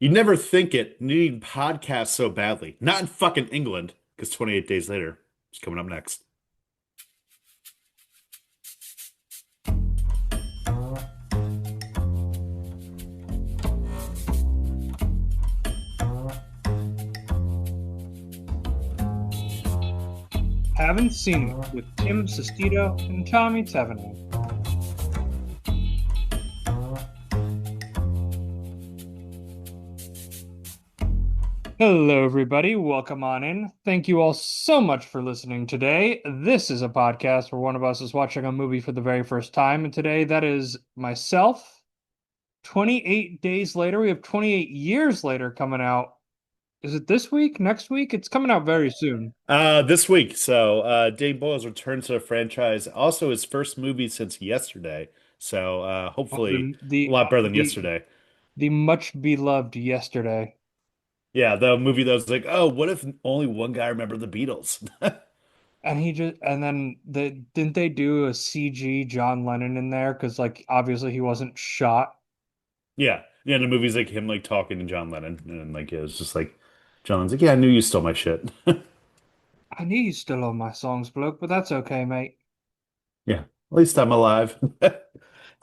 You'd never think it. Needing podcasts so badly. Not in fucking England, because 28 days later is coming up next. Haven't Seen It with Tim Sestito and Tommy Teveno. Hello, everybody. Welcome on in. Thank you all so much for listening today. This is a podcast where one of us is watching a movie for the very first time. And today, that is myself. 28 days later, we have 28 years later coming out. Is it this week? Next week? It's coming out very soon. This week, Dave Boyle's return to the franchise. Also, his first movie since yesterday. Oh, Hopefully, a lot better than yesterday. the much beloved Yesterday. Yeah, the movie that was like, oh, what if only one guy remembered the Beatles? And then didn't they do a CG John Lennon in there? Because like obviously he wasn't shot. Yeah, yeah. The movie's like him like talking to John Lennon, and like it was just like John Lennon's like, yeah, I knew you stole my shit. I knew you still on my songs, bloke, but that's okay, mate. Yeah, at least I'm alive.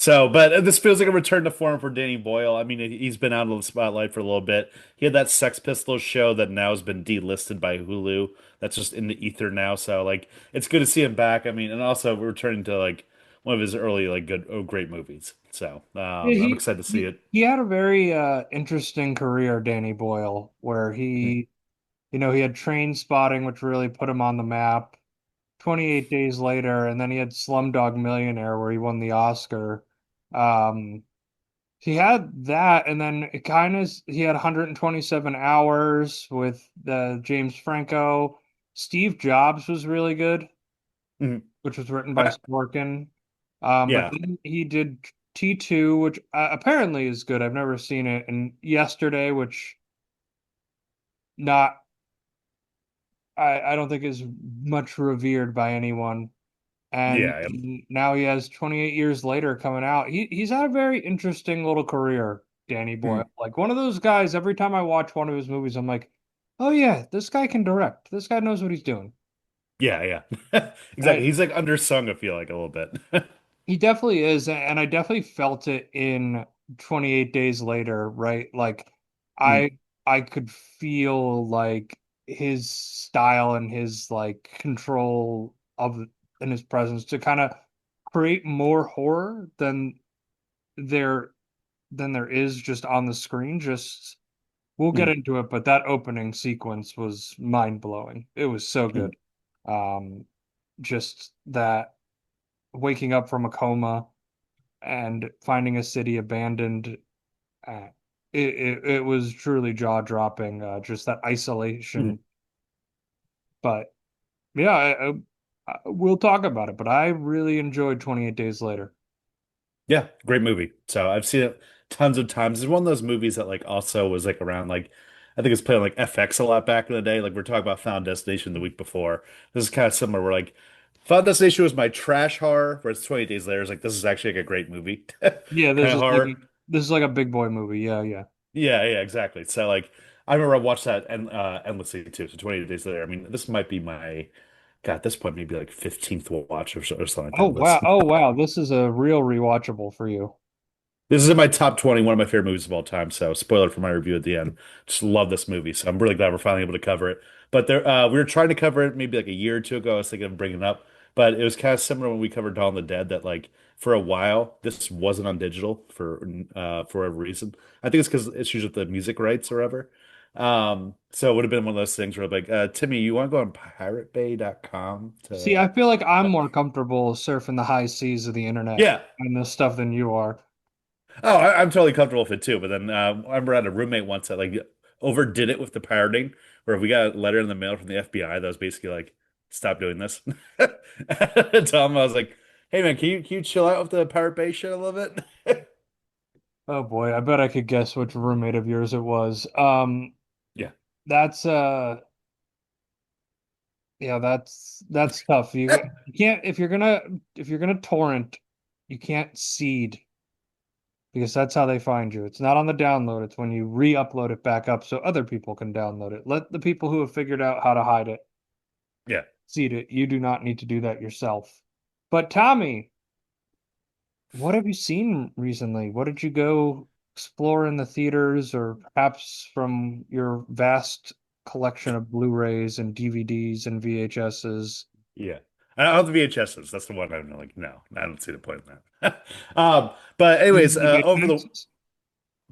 But this feels like a return to form for Danny Boyle. I mean, he's been out of the spotlight for a little bit. He had that Sex Pistols show that now has been delisted by Hulu. That's just in the ether now. So, like, it's good to see him back. I mean, and also returning to like one of his early, like, great movies. Yeah, I'm excited to see it. he had a very interesting career, Danny Boyle, where he had Train Spotting, which really put him on the map. 28 Days Later, and then he had Slumdog Millionaire, where he won the Oscar. Um, He had that, and then it kind of he had 127 hours with James Franco. Steve Jobs was really good, Mhm. which was written by I- Sorkin. But yeah, then he did T2, which apparently is good. I've never seen it, and Yesterday, which not I don't think is much revered by anyone. And yeah, now he has 28 years later coming out. He's had a very interesting little career, Danny Boyle. Mhm. Like one of those guys, every time I watch one of his movies, I'm like, oh yeah, this guy can direct. This guy knows what he's doing. Yeah, yeah. Exactly. He's like undersung, I feel like a little bit. He definitely is, and I definitely felt it in 28 Days Later, right? Like I Mhm. I could feel like his style and his like control of and his presence to kind of create more horror there than there is just on the screen. Just we'll get Mhm. into it, but that opening sequence was mind-blowing. It was so good. Mhm. Um, just that waking up from a coma and finding a city abandoned. Uh, it was truly jaw-dropping. Just that Mhm. isolation. But yeah, we'll talk about it. But I really enjoyed 28 Days Later. Yeah, great movie. So I've seen it tons of times. It's one of those movies that like also was like around like I think it's playing like FX a lot back in the day. Like we're talking about Final Destination the week before. This is kind of similar. Where like Final Destination was my trash horror, whereas 20 Days Later is like this is actually like a great movie Yeah, kind of horror. this is like a big boy movie. Yeah, yeah. Yeah, yeah, exactly. So like I remember I watched that and endlessly too. So 20 Days Later. I mean, this might be my God, at this point maybe like 15th watch or something like Oh that. wow. But Oh wow. This is a real rewatchable for you. this is in my top 20, one of my favorite movies of all time. So, spoiler for my review at the end. Just love this movie. So, I'm really glad we're finally able to cover it. But we were trying to cover it maybe like a year or two ago. I was thinking of bringing it up, but it was kind of similar when we covered Dawn of the Dead. That like for a while this wasn't on digital for a reason. I think it's because issues with the music rights or whatever. So it would have been one of those things where like, Timmy, you want to go on piratebay.com See, to I feel like I'm more comfortable surfing the high seas of the internet yeah. and this stuff than you are. Oh, I'm totally comfortable with it too. But then I remember I had a roommate once that like overdid it with the pirating, where we got a letter in the mail from the FBI that was basically like, "Stop doing this." Tell him I was like, "Hey man, can you chill out with the Pirate Bay shit a little bit?" Oh boy, I bet I could guess which roommate of yours it was. Yeah. That's yeah, that's tough. You can't if you're gonna torrent, you can't seed. because that's how they find you. It's not on the download, it's when you re-upload it back up so other people can download it. Let the people who have figured out how to hide it Yeah. seed it. You do not need to do that yourself. But Tommy, what have you seen recently? What did you go explore in the theaters, or perhaps from your vast collection of Blu-rays and DVDs and VHSs? Yeah. I don't have the VHSs. That's the one I'm like, no, I don't see the point in that. But anyways, Even the over the Betamaxes?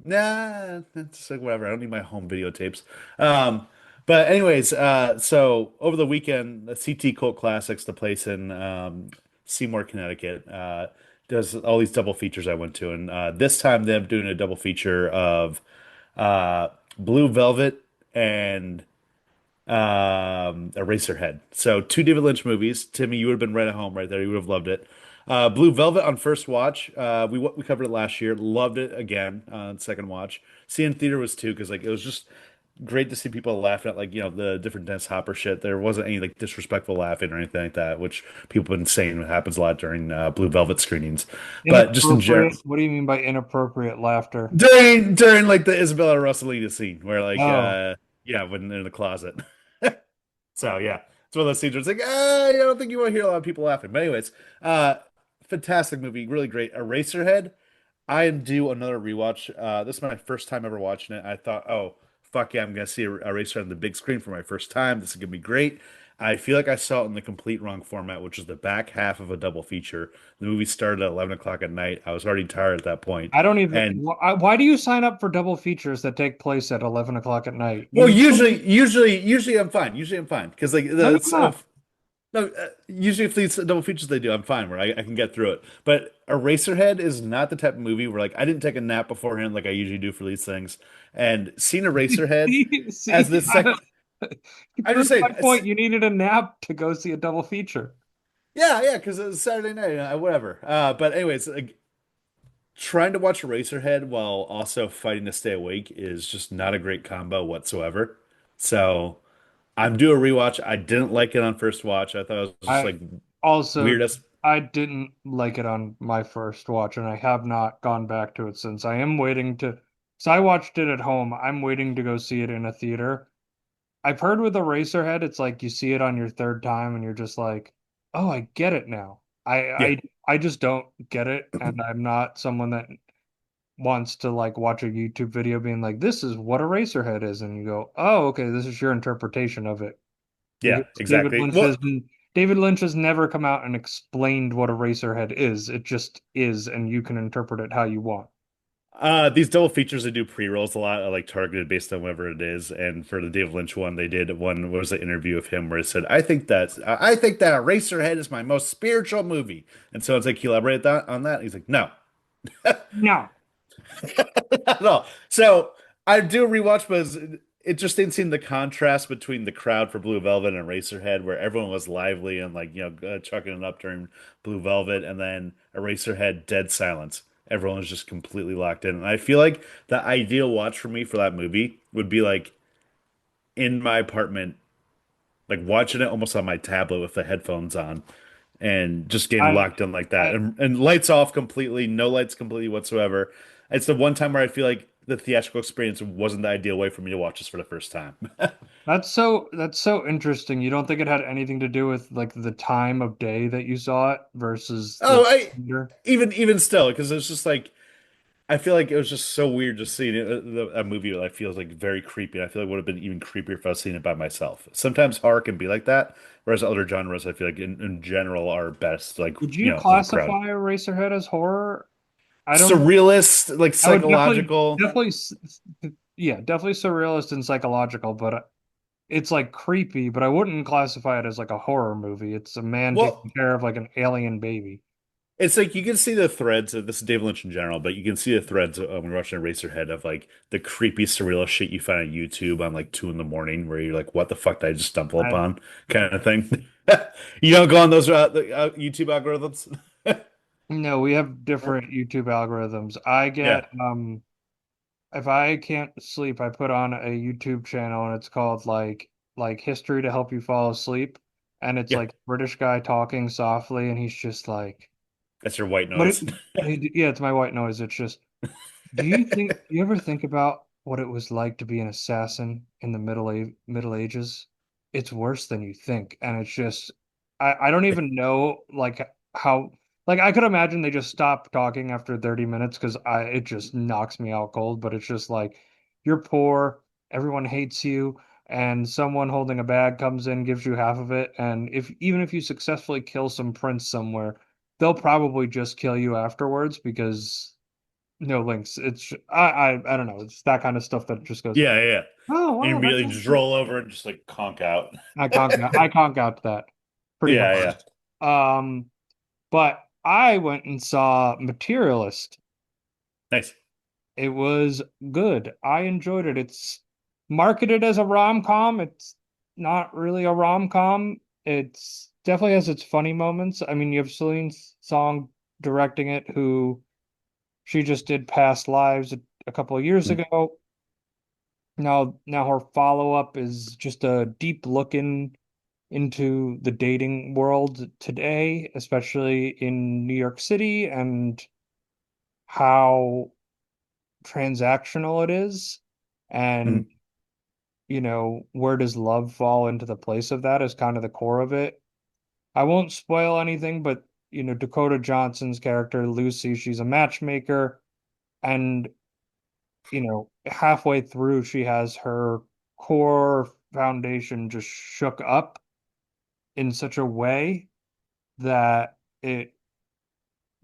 nah, it's like whatever. I don't need my home videotapes. Um, but anyways, so over the weekend, the CT Cult Classics, the place in Seymour, Connecticut, does all these double features I went to, and this time they're doing a double feature of uh, Blue Velvet and Eraserhead. So two David Lynch movies. Timmy, you would have been right at home right there. You would have loved it. Blue Velvet on first watch. We covered it last year. Loved it again on second watch. Seeing theater was too because like it was just great to see people laughing at like the different Dennis Hopper shit. There wasn't any like disrespectful laughing or anything like that, which people have been saying happens a lot during Blue Velvet screenings. But just in general, Inappropriate? What do you mean by inappropriate laughter? during like the Isabella Rossellini scene where like Oh, yeah when they're in the closet. So yeah, it's one of those scenes where it's like, I don't think you want to hear a lot of people laughing. But anyways, uh, fantastic movie, really great. Eraserhead. I am due another rewatch. This is my first time ever watching it. I thought, oh fuck yeah, I'm gonna see Eraserhead on the big screen for my first time. This is gonna be great. I feel like I saw it in the complete wrong format, which is the back half of a double feature. The movie started at 11 o'clock at night. I was already tired at that point, I don't even. and Why do you sign up for double features that take place at 11 o'clock at night? well, You usually I'm fine. Usually I'm fine because like no, the you're not. no, usually if these double features they do, I'm fine where I can get through it. But Eraserhead is not the type of movie where like I didn't take a nap beforehand like I usually do for these things. And seeing Eraserhead as See, the second, you I'm just proved saying, my point. You needed a nap to go see a double feature. yeah, because it was Saturday night, whatever. But anyways, like trying to watch Eraserhead while also fighting to stay awake is just not a great combo whatsoever. So I'm due a rewatch. I didn't like it on first watch. I thought it was just I like also weirdest. I didn't like it on my first watch, and I have not gone back to it since. I am waiting to. So I watched it at home. I'm waiting to go see it in a theater. I've heard with Eraserhead, it's like you see it on your third time, and you're just like, "Oh, I get it now." Yeah. I just don't get it, and I'm not someone that wants to like watch a YouTube video being like, "This is what Eraserhead is," and you go, "Oh, okay, this is your interpretation of it." Yeah, Because exactly. Well, David Lynch has never come out and explained what Eraserhead is. It just is, and you can interpret it how you want. these double features they do pre-rolls a lot, like targeted based on whatever it is. And for the David Lynch one, they did one was an interview of him where he said, I think that Eraserhead is my most spiritual movie." And so it's like, "Can you elaborate on that?" He's like, "No, No. not at all." So I do a rewatch, but it just didn't seem the contrast between the crowd for Blue Velvet and Eraserhead, where everyone was lively and like chucking it up during Blue Velvet, and then Eraserhead, dead silence. Everyone was just completely locked in, and I feel like the ideal watch for me for that movie would be like in my apartment, like watching it almost on my tablet with the headphones on, and just getting I, locked in like that, I and lights off completely, no lights completely whatsoever. It's the one time where I feel like the theatrical experience wasn't the ideal way for me to watch this for the first time. that's so interesting. You don't think it had anything to do with like the time of day that you saw it versus the Oh, I theater? even still because it's just like I feel like it was just so weird just seeing it, a movie that feels like very creepy. I feel like it would have been even creepier if I was seeing it by myself. Sometimes horror can be like that, whereas other genres I feel like in general are best, like Would you in a crowd. classify Eraserhead as horror? I don't know. Surrealist, like I would psychological. yeah, definitely surrealist and psychological, but it's like creepy, but I wouldn't classify it as like a horror movie. It's a man taking Well, care of like an alien baby. it's like you can see the threads of this is David Lynch in general, but you can see the threads when you're watching Eraserhead of like the creepy surreal shit you find on YouTube on like 2 in the morning where you're like, what the fuck did I just stumble I upon? Kind of thing. You don't go on those YouTube algorithms? No, we have different YouTube algorithms. I Yeah, get if I can't sleep, I put on a YouTube channel and it's called like History to Help You Fall Asleep. And it's yeah. like British guy talking softly and he's just like That's your white what noise. yeah, it's my white noise. It's just Do you ever think about what it was like to be an assassin in the Middle Ages? It's worse than you think. And it's just I don't even know like how like I could imagine they just stopped talking after 30 minutes because I it just knocks me out cold, but it's just like you're poor, everyone hates you, and someone holding a bag comes in, gives you half of it, and if even if you successfully kill some prince somewhere, they'll probably just kill you afterwards because no links. It's I don't know. It's that kind of stuff that just goes, Yeah, yeah. oh And you wow, that immediately sounds just great. roll over and just like conk out. I conk out that pretty Yeah, hard. yeah. But I went and saw Materialist. Nice. It was good. I enjoyed it. It's marketed as a rom-com. It's not really a rom-com. It's definitely has its funny moments. I mean, you have Celine Song directing it, who she just did Past Lives a couple of years Mm, ago. Now her follow-up is just a deep look into the dating world today, especially in New York City, and how transactional it is. And, mm. where does love fall into the place of that is kind of the core of it. I won't spoil anything, but, Dakota Johnson's character, Lucy, she's a matchmaker. And halfway through, she has her core foundation just shook up in such a way that it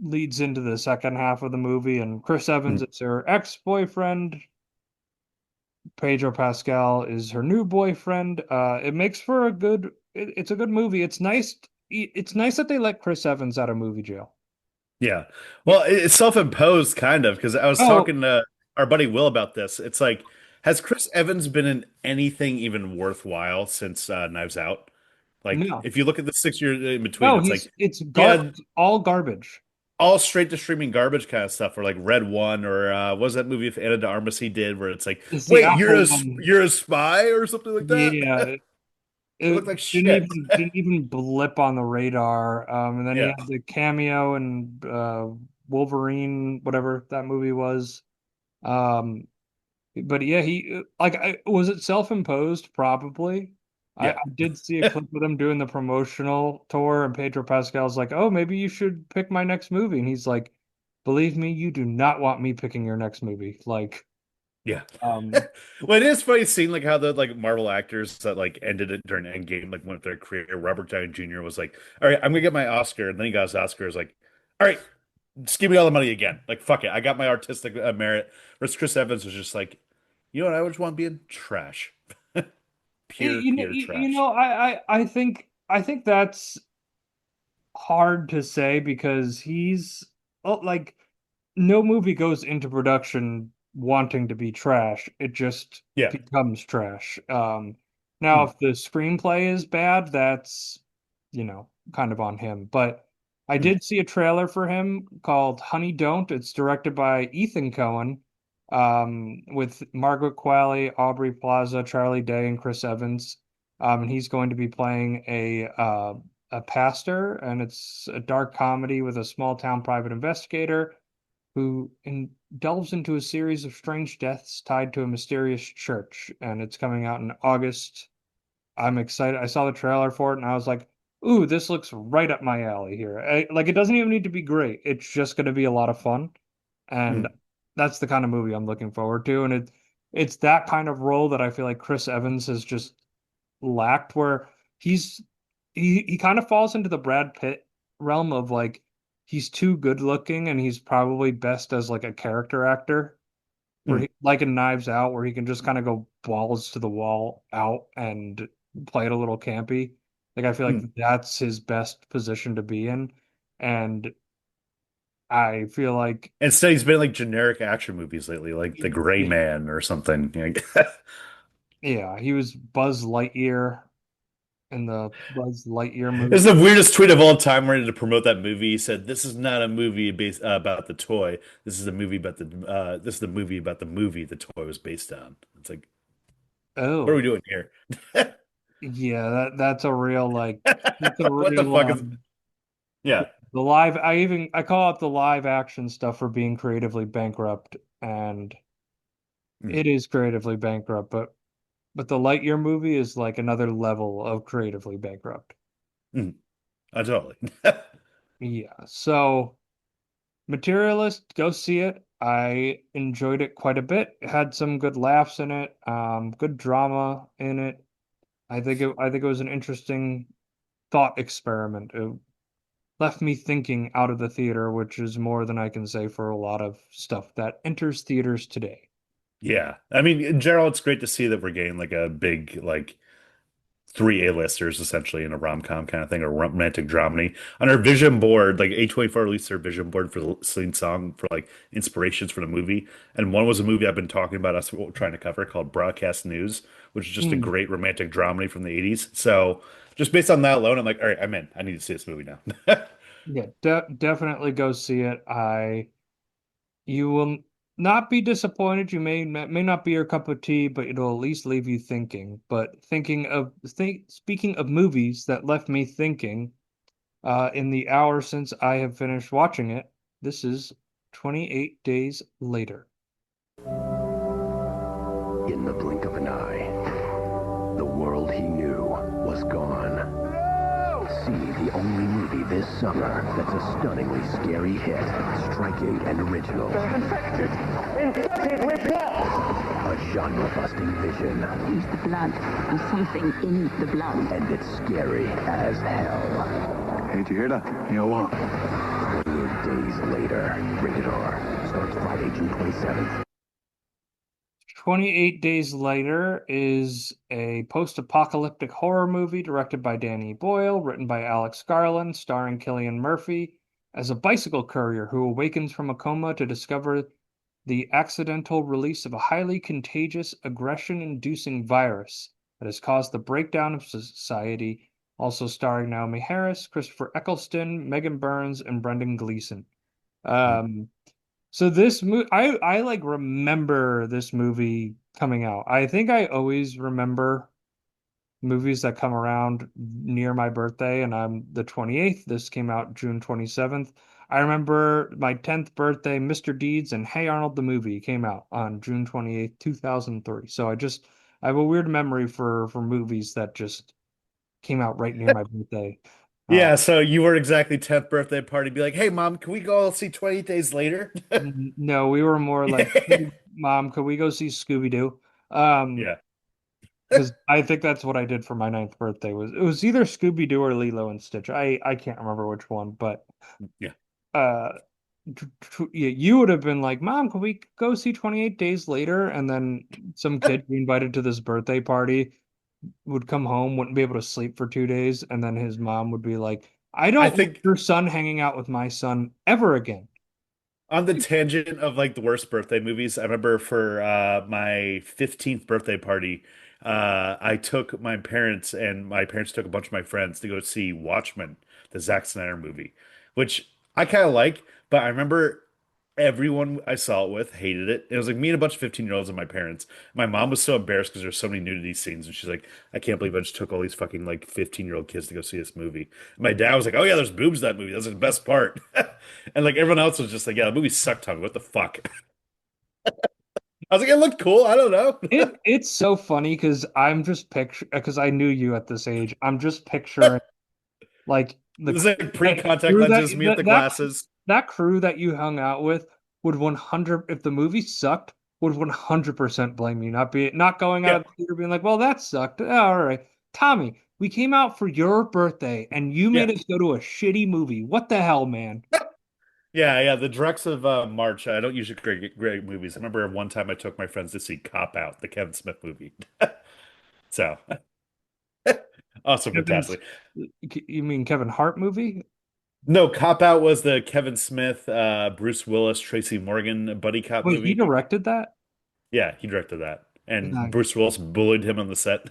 leads into the second half of the movie. And Chris Evans Mm. is her ex-boyfriend. Pedro Pascal is her new boyfriend. It makes for it's a good movie. It's nice that they let Chris Evans out of movie jail. Yeah. Well, it's self-imposed kind of because I was Oh, talking to our buddy Will about this. It's like, has Chris Evans been in anything even worthwhile since Knives Out? Like, no. if you look at the 6 years in between, No, it's like he it's had all garbage. all straight to streaming garbage kind of stuff, or like Red One, or what was that movie with Anna de Armas he did, where it's like, It's the wait, Apple one. you're a spy or something like that? Yeah, It it looked like shit. didn't even blip on the radar. And then he Yeah, had the cameo and Wolverine, whatever that movie was. Um, but yeah, he was it self-imposed? Probably. I yeah, did see a clip with him doing the promotional tour, and Pedro Pascal's like, "Oh, maybe you should pick my next movie," and he's like, "Believe me, you do not want me picking your next movie." Like, yeah. um, Well, it is funny seeing like how the like Marvel actors that like ended it during Endgame like went their career. Robert Downey Jr. was like, "All right, I'm gonna get my Oscar," and then he got his Oscar. Is like, "All right, just give me all the money again. Like, fuck it, I got my artistic merit." Whereas Chris Evans was just like, "You know what? I just want to be in trash, pure trash." I think that's hard to say because he's like no movie goes into production wanting to be trash. It just Yeah. becomes trash. Now Mm, if the screenplay is bad, that's kind of on him. But I mm, did see a trailer for him called Honey Don't. It's directed by Ethan Cohen, with Margaret Qualley, Aubrey Plaza, Charlie Day, and Chris Evans. And he's going to be playing a pastor, and it's a dark comedy with a small town private investigator who delves into a series of strange deaths tied to a mysterious church. And it's coming out in August. I'm excited. I saw the trailer for it, and I was like, "Ooh, this looks right up my alley here." Like, it doesn't even need to be great. It's just going to be a lot of fun, and mm. that's the kind of movie I'm looking forward to. And it's that kind of role that I feel like Chris Evans has just lacked, where he's he kind of falls into the Brad Pitt realm of like he's too good looking and he's probably best as like a character actor where Mm, he like in Knives Out where he can just kind of go balls to the wall out and play it a little campy. Like I feel like mm. that's his best position to be in. And I feel like Instead, he's been in, like generic action movies lately, like The Gray Man or something. yeah, he was Buzz Lightyear in the Buzz Lightyear This is movie. the weirdest tweet of all time. Ready to promote that movie. He said, "This is not a movie based about the toy. This is a movie about the this is the movie about the movie the toy was based on." It's like, what are we Oh, doing here? yeah, that's a real like that's a What the real fuck is? Yeah. The live, I call out the live action stuff for being creatively bankrupt, and Mm, it is creatively bankrupt, but the Lightyear movie is like another level of creatively bankrupt. mm, totally. Yeah. So Materialist, go see it. I enjoyed it quite a bit. It had some good laughs in it, good drama in it. I think it was an interesting thought experiment. It left me thinking out of the theater, which is more than I can say for a lot of stuff that enters theaters today. Yeah. I mean, in general, it's great to see that we're getting like a big, like three A-listers essentially in a rom-com kind of thing or romantic dramedy. On our vision board, like A24 released their vision board for the Celine song for like inspirations for the movie. And one was a movie I've been talking about us trying to cover called Broadcast News, which is just a Mm, great romantic dramedy from the 80s. So just based on that alone, I'm like, all right, I'm in. I need to see this movie now. yeah, definitely go see it. You will not be disappointed. You may not be your cup of tea, but it'll at least leave you thinking. But speaking of movies that left me thinking, in the hour since I have finished watching it, this is 28 Days Later. In the blink of an eye, the world he knew was gone. See the only movie this summer that's a stunningly scary hit, striking and original. They're infected! Infected with what? A genre-busting vision. Use the blood and something in the blood. And it's scary as hell. Hey, did you hear that? You know what? 28 Days Later. Rated R. Starts Friday, June 27th. 28 Days Later is a post-apocalyptic horror movie directed by Danny Boyle, written by Alex Garland, starring Cillian Murphy as a bicycle courier who awakens from a coma to discover the accidental release of a highly contagious, aggression-inducing virus that has caused the breakdown of society. Also starring Naomi Harris, Christopher Eccleston, Megan Burns, and Brendan Gleeson. Um, so this movie, I like remember this movie coming out. I think I always remember movies that come around near my birthday, and I'm the 28th. This came out June 27th. I remember my 10th birthday, Mr. Deeds and Hey Arnold the movie came out on June 28th, 2003. So I have a weird memory for movies that just came out right near my birthday. Uh, Yeah, so you were exactly 10th birthday party, be like, hey mom, can we go see 28 Days Later? no, we were more like, hey, Mom, could we go see Scooby-Doo? Yeah. Because I think that's what I did for my ninth birthday was it was either Scooby-Doo or Lilo and Stitch. I can't remember which one, but Yeah. uh yeah, you would have been like, Mom, can we go see 28 Days Later? And then some kid we invited to this birthday party would come home, wouldn't be able to sleep for 2 days, and then his mom would be like, I I don't want think your son hanging out with my son ever again. on the tangent of like the worst birthday movies, I remember for my 15th birthday party, I took my parents and my parents took a bunch of my friends to go see Watchmen, the Zack Snyder movie, which I kind of like, but I remember everyone I saw it with hated it. It was like me and a bunch of 15-year-olds and my parents. My mom was so embarrassed because there's so many nudity scenes, and she's like, I can't believe I just took all these fucking like 15-year-old kids to go see this movie. And my dad was like, oh yeah, there's boobs in that movie. That's the best part. And like everyone else was just like, yeah, the movie sucked, Tommy. What the fuck? I was like, it looked cool. I don't know. It's so funny because I'm just picture because I knew you at this age. I'm just picturing like It was like pre-contact crew lenses, me with the glasses. that crew that you hung out with would 100 if the movie sucked would 100% blame you, not going out Yeah, of the theater being like, well, that sucked. Oh, all right, Tommy, we came out for your birthday and you yeah, made us go to a shitty movie. What the hell, man? yeah. The directs of March. I don't usually great movies. I remember one time I took my friends to see Cop Out, the Kevin Smith movie. So also Kevin's, fantastic. you mean Kevin Hart movie? No, Cop Out was the Kevin Smith, Bruce Willis, Tracy Morgan buddy cop Wait, he movie. directed that? Yeah, he directed that. And No, Bruce Willis bullied him on the set.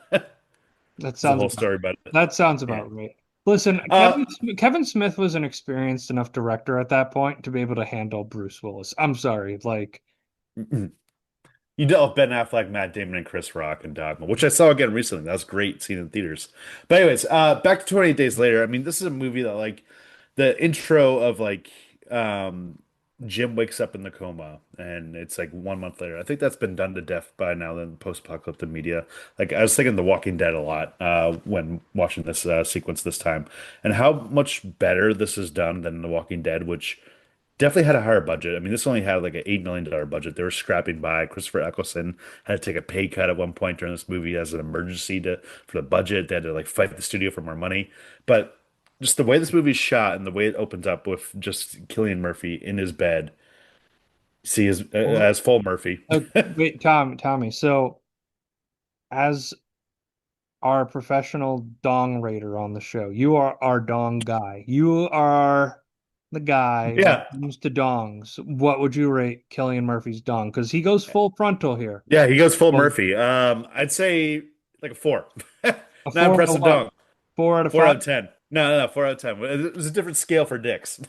that There's a sounds whole about story about it. that sounds Yeah. about right. Listen, Uh, Kevin Smith was an experienced enough director at that point to be able to handle Bruce Willis. I'm sorry, like you dealt with Ben Affleck, Matt Damon, and Chris Rock and Dogma, which I saw again recently. That was great seeing in theaters. But anyways, back to 28 Days Later. I mean, this is a movie that like the intro of like um Jim wakes up in the coma and it's like 1 month later. I think that's been done to death by now in post-apocalyptic media. Like I was thinking The Walking Dead a lot when watching this sequence this time, and how much better this is done than The Walking Dead, which definitely had a higher budget. I mean, this only had like an $8 million budget. They were scrapping by. Christopher Eccleston had to take a pay cut at one point during this movie as an emergency to for the budget. They had to like fight the studio for more money. But just the way this movie's shot and the way it opens up with just Cillian Murphy in his bed, see as full Murphy. Wait, Tommy. So, as our professional dong raider on the show, you are our dong guy. You are the guy when Yeah, it comes to dongs. What would you rate Killian Murphy's dong? Because he goes full frontal here. yeah, he goes full Well, Murphy. I'd say like a four. a Not four out of impressive what? dong. 4 out of 5? 4 out of 10. No, 4 out of 10. It was a different scale for dicks.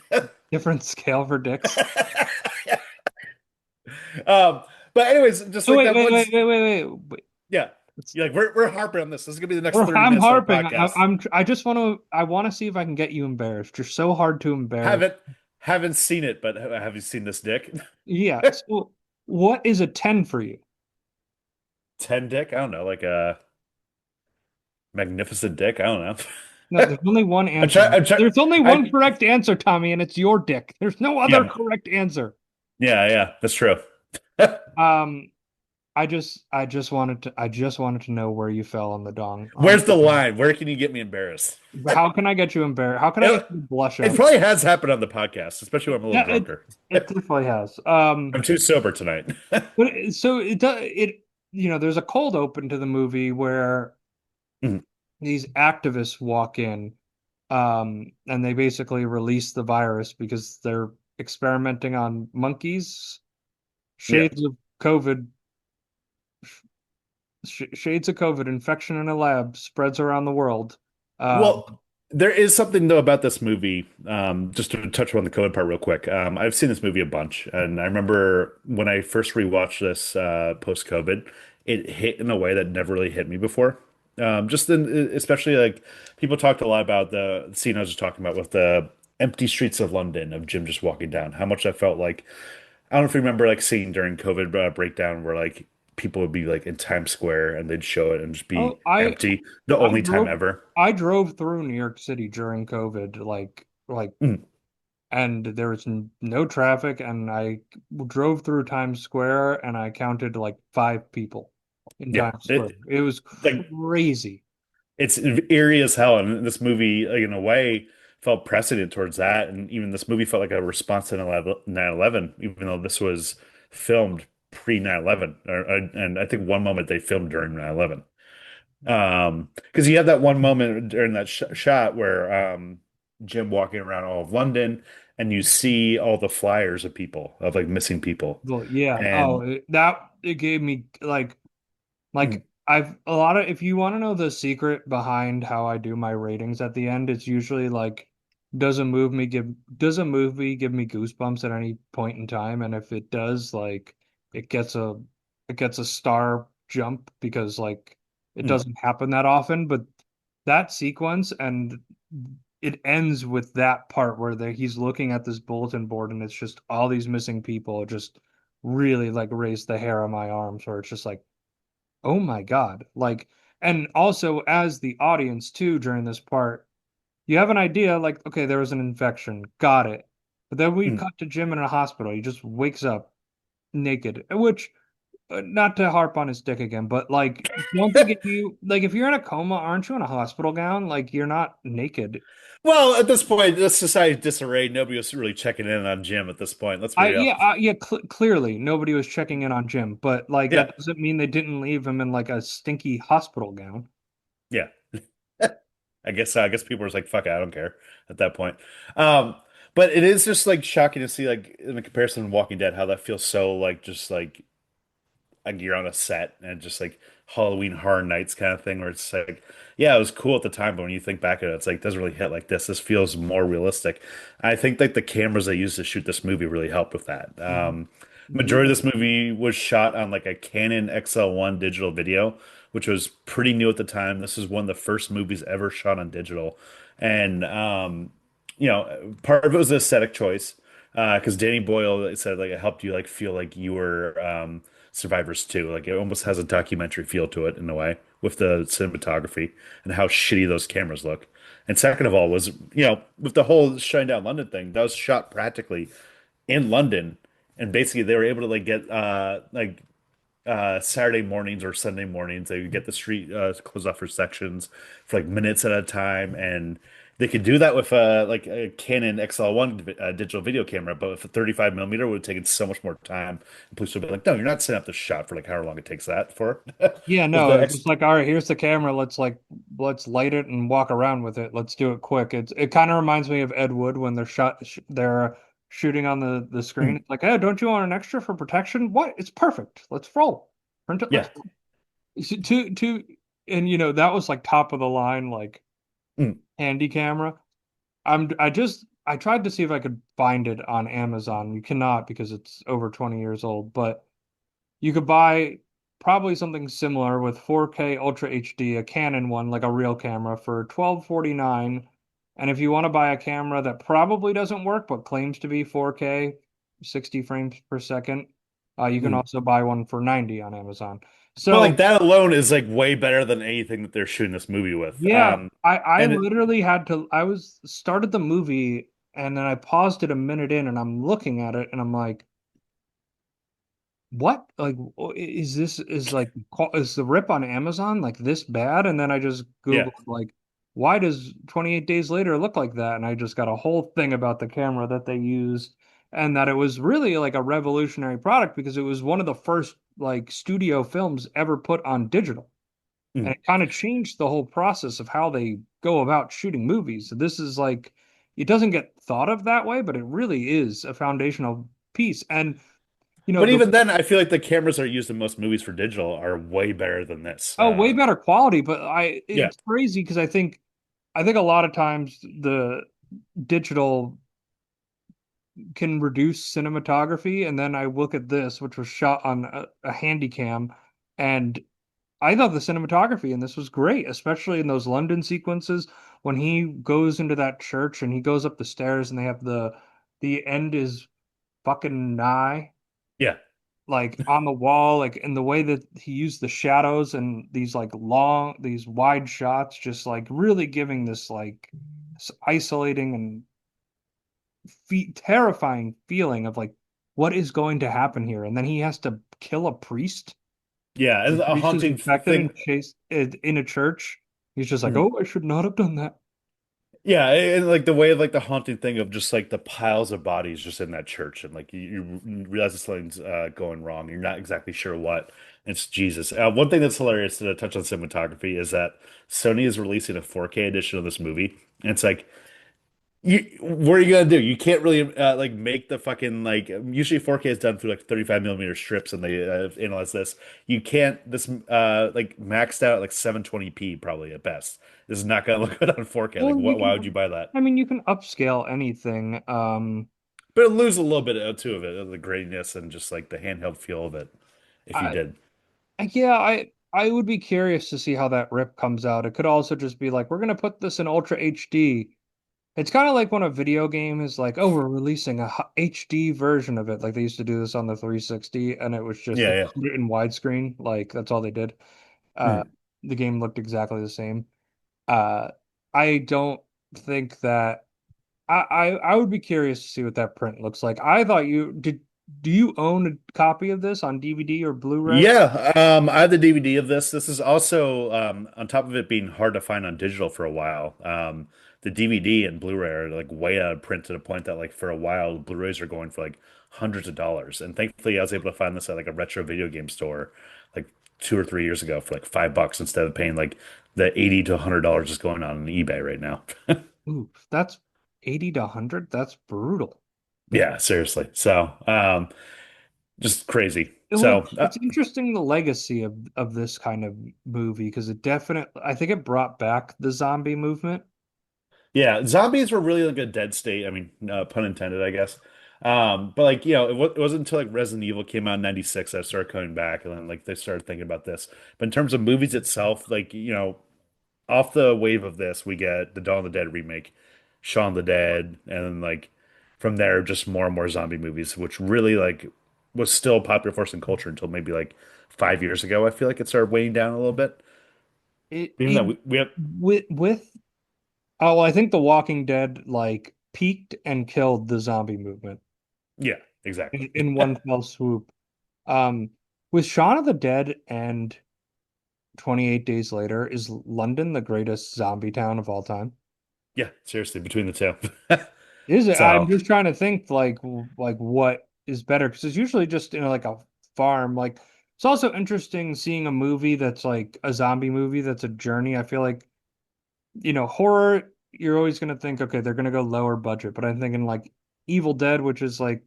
Different scale for dicks. Um, but anyways, just Oh like wait, that wait, one. wait, wait, wait, wait. Yeah. It's, You're like, we're harping on this. This is gonna be the next 30 I'm minutes of our harping. podcast. I just want to see if I can get you embarrassed. You're so hard to embarrass. Haven't haven't seen it, but have you seen this dick? Yeah. So what is a 10 for you? 10 dick? I don't know, like a magnificent dick. I don't No, know. there's only one I answer. try I try There's only one I correct answer, Tommy, and it's your dick. There's no other yeah, correct answer. yeah, that's true. Um, I just wanted to know where you fell on the dong. Where's the line? Where can you get me embarrassed? How can I get you embarrassed? How can I It, get you to blush it up? probably has happened on the podcast, especially when I'm a little Yeah, drunker. it definitely has. I'm too sober tonight. So it does there's a cold open to the movie where Mhm. these activists walk in, and they basically release the virus because they're experimenting on monkeys. Yeah. Shades of COVID, shades of COVID infection in a lab spreads around the world. Um, Well, there is something though about this movie. Just to touch on the code part real quick. I've seen this movie a bunch, and I remember when I first rewatched this post-COVID, it hit in a way that never really hit me before. Just in, especially like people talked a lot about the scene I was just talking about with the empty streets of London of Jim just walking down. How much I felt like I don't know if you remember like seeing during COVID breakdown where like people would be like in Times Square and they'd show it and just oh, be empty, the I only time drove ever. I drove through New York City during COVID, Mm, and there was no traffic, and I drove through Times Square, and I counted like 5 people in yeah, Times Square. It was like crazy. it's eerie as hell, and this movie, like, in a way, felt precedent towards that, and even this movie felt like a response to 9/11, even though this was filmed pre 9/11, and I think one moment they filmed during 9/11. Because you have that one moment during that shot where Jim walking around all of London, and you see all the flyers of people of like missing people, Well, yeah. Oh, and it gave me mm, I've a lot of if you want to know the secret behind how I do my ratings at the end, it's usually like does a movie give me goosebumps at any point in time? And if it does, like it gets a it gets a star jump because like it mm, doesn't happen that often, but that sequence and it ends with that part where he's looking at this bulletin board and it's just all these missing people. It just really like raised the hair on my arms where it's just like, oh my God. Like, and also as the audience too during this part, you have an idea like, okay, there was an infection, got it. But then we mm. cut to Jim in a hospital. He just wakes up naked, which not to harp on his dick again, but like, don't they get you like if you're in a coma, aren't you in a hospital gown? Like you're not naked. Well, at this point, this society disarray. Nobody was really checking in on Jim at this point. Let's be real. Clearly nobody was checking in on Jim, but like Yeah, that doesn't mean they didn't leave him in like a stinky hospital gown. yeah. I guess people were just like, "Fuck it, I don't care" at that point. Um, but it is just like shocking to see, like in the comparison to Walking Dead, how that feels so like just like you're on a set and just like Halloween Horror Nights kind of thing, where it's like, yeah, it was cool at the time, but when you think back at it, it's like it doesn't really hit like this. This feels more realistic. I think like the cameras they used to shoot this movie really helped with that. Mhm. Majority of Yeah. this movie was shot on like a Canon XL1 digital video, which was pretty new at the time. This is one of the first movies ever shot on digital, and part of it was an aesthetic choice, because Danny Boyle said like it helped you like feel like you were survivors too. Like it almost has a documentary feel to it in a way with the cinematography and how shitty those cameras look. And second of all was, with the whole shutting down London thing, that was shot practically in London, and basically they were able to like get Saturday mornings or Sunday mornings. They would get the street closed off for sections for like minutes at a time, and they could do that with like a Canon XL1 digital video camera, but with a 35 millimeter would have taken so much more time. And police would be like, "No, you're not setting up the shot for like however long it takes that for." Yeah, With no, the it's X, just like, all right, here's the camera. Let's light it and walk around with it. Let's do it quick. It kind of reminds me of Ed Wood when they're shooting on the screen. It's like, hey, don't you want an extra for protection? What? It's perfect. Let's roll. Print it. Let's yeah. go. And that was like top of the line, like Mm. handy camera. I tried to see if I could find it on Amazon. You cannot because it's over 20 years old, but you could buy probably something similar with 4K Ultra HD, a Canon one, like a real camera, for 1249. And if you want to buy a camera that probably doesn't work but claims to be 4K, 60 frames per second, you can Mm. also buy one for 90 on Amazon. But like So that alone is like way better than anything that they're shooting this movie with. yeah, I And it, literally had to I was started the movie and then I paused it a minute in and I'm looking at it and I'm like, what? Like, is this is like is the rip on Amazon like this bad? And then I just yeah. Googled like, why does 28 Days Later look like that? And I just got a whole thing about the camera that they used and that it was really like a revolutionary product because it was one of the first like studio films ever put on digital. And Mm. it kind of changed the whole process of how they go about shooting movies. So this is like, it doesn't get thought of that way, but it really is a foundational piece. And But the even then, I feel like the cameras that are used in most movies for digital are way better than this. oh, way better quality, but Yeah, it's crazy because I think a lot of times the digital can reduce cinematography, and then I look at this, which was shot on a handy cam, and I thought the cinematography in this was great, especially in those London sequences when he goes into that church and he goes up the stairs and they have the end is fucking nigh, yeah, like on the wall, like in the way that he used the shadows and these like these wide shots, just like really giving this like isolating and fe terrifying feeling of like what is going to happen here, and then he has to kill a priest. yeah. The And a priest is haunting infected thing. and chased in a church. He's just like, Mm. oh, I should not have done that. Yeah, and like the way of like the haunting thing of just like the piles of bodies just in that church, and like you realize that something's going wrong. You're not exactly sure what. It's Jesus. One thing that's hilarious to touch on cinematography is that Sony is releasing a 4K edition of this movie, and it's like, what are you gonna do? You can't really like make the fucking like usually 4K is done through like 35 millimeter strips, and they analyze this. You can't this like maxed out at like 720p probably at best. This is not gonna look good on 4K. Like Well, you why would you can, buy that? I mean, you can upscale anything. But it lose a little bit too of it, of the graininess and just like the handheld feel of it. If you I, did, yeah, I would be curious to see how that rip comes out. It could also just be like, we're gonna put this in Ultra HD. It's kind of like when a video game is like, oh, we're releasing a HD version of it. Like they used to do this on the 360, and it was just yeah, they yeah. put it in widescreen. Like that's all they did. Uh, Hmm. the game looked exactly the same. Uh, I don't think that I would be curious to see what that print looks like. I thought you did. Do you own a copy of this on DVD or Blu-ray? Yeah, I have the DVD of this. This is also on top of it being hard to find on digital for a while. The DVD and Blu-ray are like way out of print to the point that like for a while Blu-rays are going for like hundreds of dollars. And thankfully I was able to find this at like a retro video game store like 2 or 3 years ago for like $5 instead of paying like the 80 to $100 just going on eBay right now. Ooh, that's 80 to 100. That's brutal. Yeah, seriously. So, just crazy. Well, So, it's interesting the legacy of this kind of movie because it definitely I think it brought back the zombie movement. yeah, zombies were really like a dead state. I mean, pun intended, I guess. But like, it wasn't until like Resident Evil came out in '96 that I started coming back, and then like they started thinking about this. But in terms of movies itself, like, off the wave of this, we get the Dawn of the Dead remake. Shaun of the Dead, and then like from there, just more and more zombie movies, which really like was still a popular force in culture until maybe like 5 years ago. I feel like it started weighing down a little bit. It, Even though it we have, with oh, I think The Walking Dead like peaked and killed the zombie movement yeah, exactly. in one fell swoop. Um, with Shaun of the Dead and 28 Days Later, is London the greatest zombie town of all time? Yeah, seriously, between the two. Is it? I'm So, just trying to think like what is better because it's usually just in like a farm. Like it's also interesting seeing a movie that's like a zombie movie that's a journey. I feel like, horror, you're always gonna think, okay, they're gonna go lower budget, but I'm thinking like Evil Dead, which is like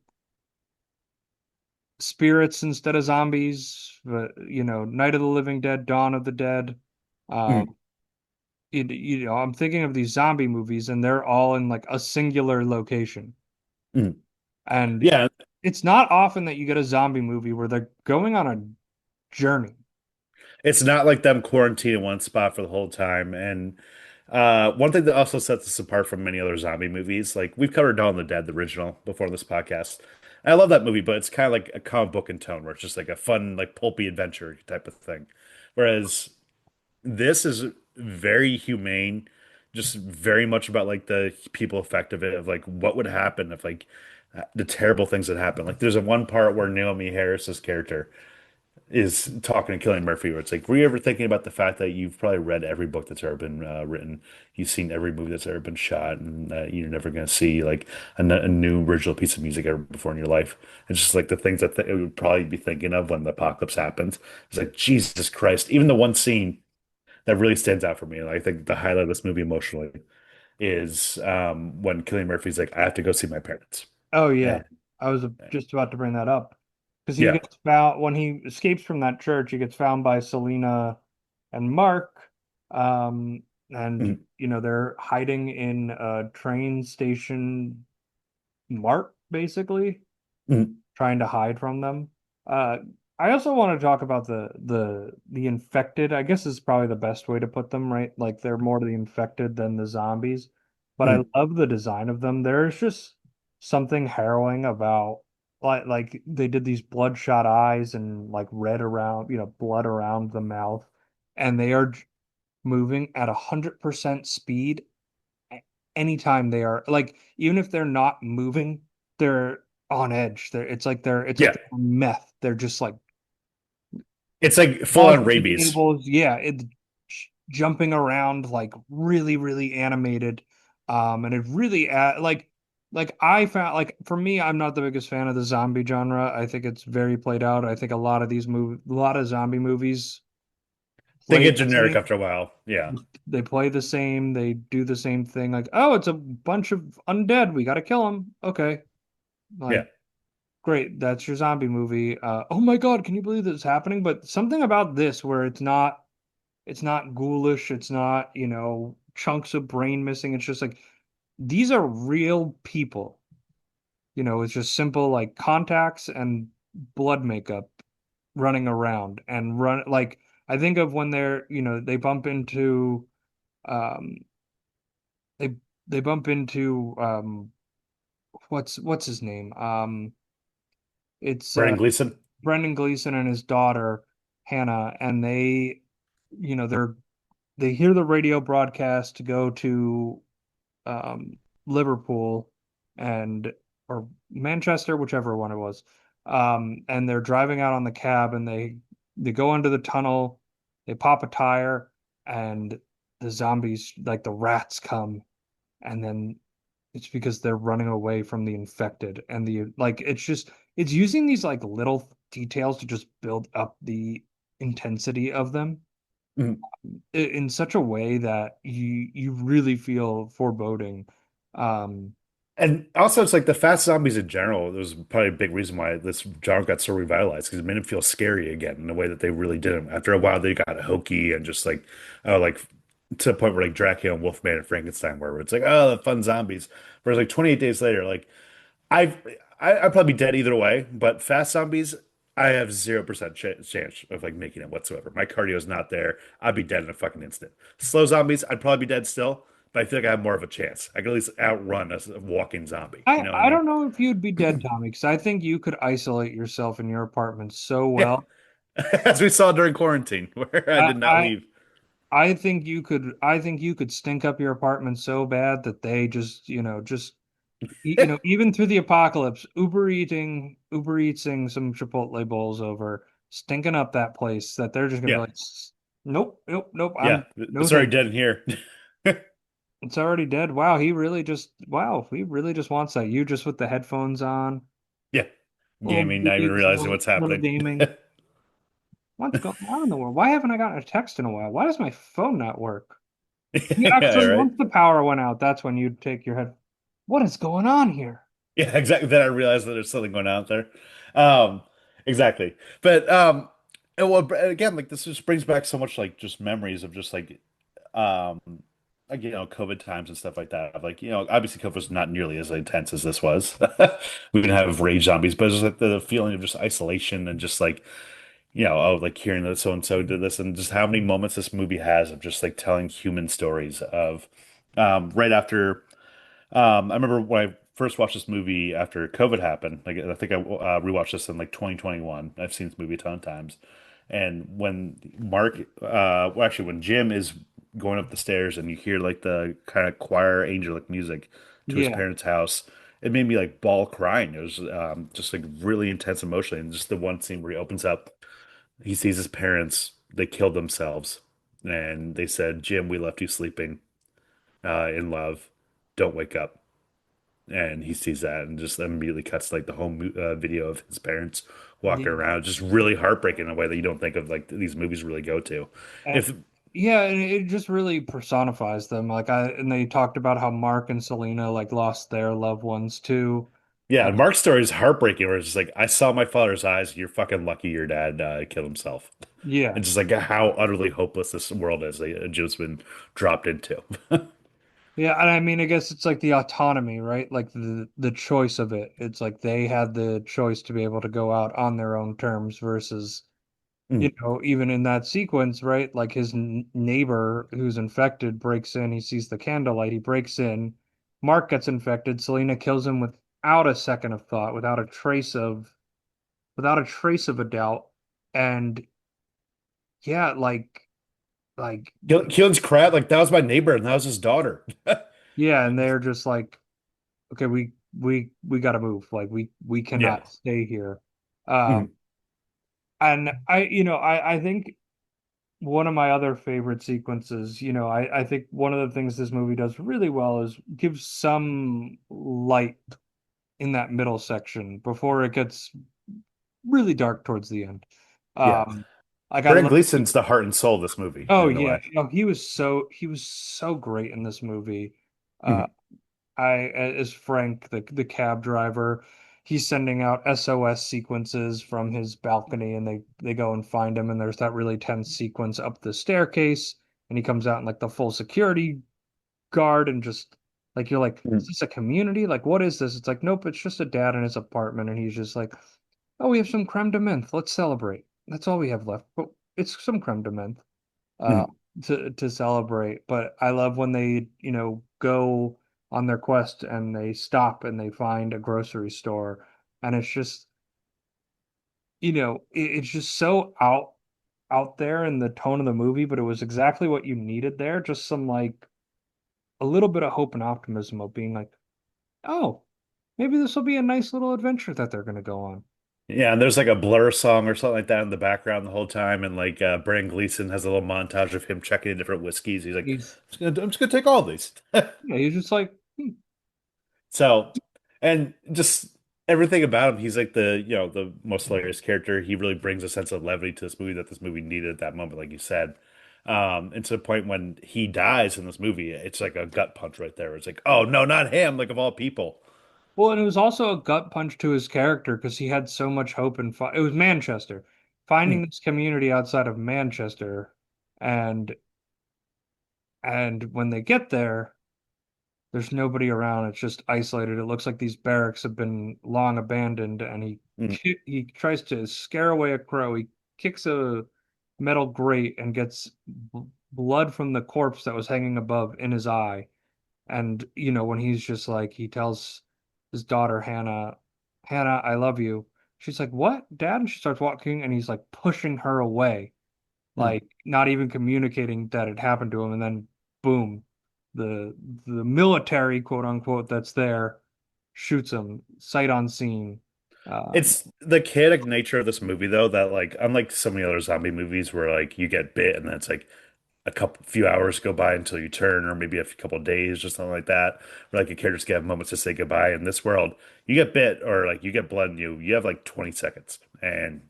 spirits instead of zombies, but Night of the Living Dead, Dawn of the Dead. mm, Um, I'm thinking of these zombie movies and they're all in like a singular location. mm. And Yeah, it's not often that you get a zombie movie where they're going on a journey. it's not like them quarantined in one spot for the whole time. And one thing that also sets us apart from many other zombie movies, like we've covered Dawn of the Dead, the original, before this podcast. I love that movie, but it's kind of like a comic book in tone, where it's just like a fun, like pulpy adventure type of thing. Whereas this is very humane, just very much about like the people effect of it, of like what would happen if like the terrible things that happen. Like there's a one part where Naomi Harris's character is talking to Killian Murphy, where it's like, were you ever thinking about the fact that you've probably read every book that's ever been written, you've seen every movie that's ever been shot, and you're never going to see like a new original piece of music ever before in your life? It's just like the things that it would probably be thinking of when the apocalypse happens. It's like Jesus Christ. Even the one scene that really stands out for me, and I think the highlight of this movie emotionally, is when Killian Murphy's like, I have to go see my parents. Oh yeah, And I was just about to bring that up because he yeah. gets found when he escapes from that church. He gets found by Selena and Mark, and Mhm. they're hiding in a train station mart basically, Mhm. trying to hide from them. Uh, I also want to talk about the infected. I guess is probably the best way to put them, right? Like they're more the infected than the zombies. But I Mhm. love the design of them. There's just something harrowing about like they did these bloodshot eyes and like red around, blood around the mouth, and they are moving at 100% speed anytime they are like even if they're not moving, they're on edge. It's like Yeah. they're meth. They're just like It's like full on dodging rabies. tables, yeah, jumping around like really, really animated. And it really like I found like for me, I'm not the biggest fan of the zombie genre. I think it's very played out. I think a lot of zombie movies They play get the generic same. after a while. Yeah. They play the same. They do the same thing. Like, oh, it's a bunch of undead. We got to kill them. Okay. Yeah. Like, great. That's your zombie movie. Oh my God, can you believe this is happening? But something about this where it's not ghoulish. It's not, chunks of brain missing. It's just like these are real people. It's just simple like contacts and blood makeup running around and run like I think of when they bump into um they they bump into what's his name? It's Brendan Gleeson. Brendan Gleeson and his daughter Hannah, and they hear the radio broadcast to go to um, Liverpool and or Manchester, whichever one it was. And they're driving out on the cab, and they go into the tunnel, they pop a tire, and the zombies, like the rats, come, and then it's because they're running away from the infected, and the like. It's using these like little details to just build up the intensity of them Mhm. in such a way that you really feel foreboding. Um, And also, it's like the fast zombies in general. There's probably a big reason why this genre got so revitalized because it made it feel scary again in a way that they really didn't. After a while, they got hokey and just like to the point where like Dracula and Wolfman and Frankenstein were, where it's like, oh, the fun zombies. Whereas like 28 Days Later, like I've I'd probably be dead either way, but fast zombies, I have 0% chance of like making it whatsoever. My cardio is not there. I'd be dead in a fucking instant. Slow zombies, I'd probably be dead still, but I feel like I have more of a chance. I can at least outrun a walking zombie. You I know what I I mean? don't know if you'd be dead, Tommy, because I think you could isolate yourself in your apartment so Yeah, well. as we saw during quarantine, where I I did not I leave. I think you could stink up your apartment so bad that they just, even through the apocalypse, Uber eating some Chipotle bowls over, stinking up that place that they're just gonna be Yeah, like, nope, nope, nope, yeah, I'm no it's already thank you. dead in here. It's already dead. Wow, he really just wants that. You just with the headphones on, Yeah, little gaming, not even movies, realizing what's little happening. gaming. What's going on in the world? Why haven't I gotten a text in a while? Why does my phone not work? You Yeah, actually, right. once the power went out, that's when you'd take your head. What is going on here? Yeah, exactly. Then I realized that there's something going on out there. Um, exactly. But and well, again, like this just brings back so much like just memories of just um, COVID times and stuff like that. Of like, obviously COVID was not nearly as intense as this was. We didn't have rage zombies, but it's just like the feeling of just isolation and just like, oh, like hearing that so and so did this and just how many moments this movie has of just like telling human stories of right after. I remember when I first watched this movie after COVID happened. Like I think I rewatched this in like 2021. I've seen this movie a ton of times. And when when Jim is going up the stairs and you hear like the kind of choir angelic music to his Yeah, parents' house, it made me like bawl crying. It was just like really intense emotionally. And just the one scene where he opens up, he sees his parents, they killed themselves. And they said, Jim, we left you sleeping in love. Don't wake up, and he sees that and just immediately cuts like the home video of his parents walking yeah. around. Just really heartbreaking in a way that you don't think of like these movies really go to. Uh, If yeah, and it just really personifies them. And they talked about how Mark and Selena like lost their loved ones too. Yeah, Uh, Mark's story is heartbreaking where it's just like I saw my father's eyes. You're fucking lucky your dad killed himself. yeah, And just like how utterly hopeless this world is that Joe's been dropped into. yeah. And I mean, I guess it's like the autonomy, right? Like the choice of it. It's like they had the choice to be able to go out on their own terms versus Mm, even in that sequence, right? Like his neighbor who's infected breaks in, he sees the candlelight, he breaks in, Mark gets infected, Selena kills him without a second of thought, without a trace of a doubt. And yeah, like Keelan's crap. Like that was my neighbor and that was his daughter. yeah, and they're just like, okay, we gotta move. Like we Yeah. cannot stay here. Um, Mm, and I think one of my other favorite sequences, I think one of the things this movie does really well is give some light in that middle section before it gets really dark towards the end. yeah. Um, like I Brendan love, Gleeson's the heart and soul of this movie oh in a yeah, way. he was so great in this movie. Uh, Mhm. as Frank, the cab driver, he's sending out SOS sequences from his balcony, and they go and find him, and there's that really tense sequence up the staircase, and he comes out in like the full security guard, and just like you're like, is Mm, this a community? Like, what is this? It's like, nope, it's just a dad in his apartment, and he's just like, oh, we have some creme de menthe. Let's celebrate. That's all we have left, but it's some creme de menthe uh, mm. to celebrate. But I love when they, go on their quest and they stop and they find a grocery store, and it's just, it's just so out there in the tone of the movie, but it was exactly what you needed there. Just some like a little bit of hope and optimism of being like, oh, maybe this will be a nice little adventure that they're gonna go on. Yeah, and there's like a Blur song or something like that in the background the whole time, and like Brendan Gleeson has a little montage of him checking in different whiskeys. He's like, He's I'm just gonna take all these." yeah, he's just like, So, and just everything about him, he's like the most hilarious character. He really brings a sense of levity to this movie that this movie needed at that moment, like you said. And to the point when he dies in this movie, it's like a gut punch right there. It's like, oh no, not him, like of all people. well, and it was also a gut punch to his character because he had so much hope and it was Manchester, finding Mm, this community outside of Manchester, and when they get there, there's nobody around. It's just isolated. It looks like these barracks have been long abandoned, and mm, he tries to scare away a crow. He kicks a metal grate and gets blood from the corpse that was hanging above in his eye. And when he's just like he tells his daughter Hannah, Hannah, I love you. She's like, "What, Dad?" And she starts walking, and he's like pushing her away, Hmm. like not even communicating that it happened to him. And then, boom, the the military, quote unquote, that's there shoots him sight unseen. Um, It's the chaotic nature of this movie, though, that like unlike so many other zombie movies where like you get bit and then it's like a couple few hours go by until you turn, or maybe a couple days or something like that, where like your characters get moments to say goodbye. In this world, you get bit or like you get blood in you, you have like 20 seconds, and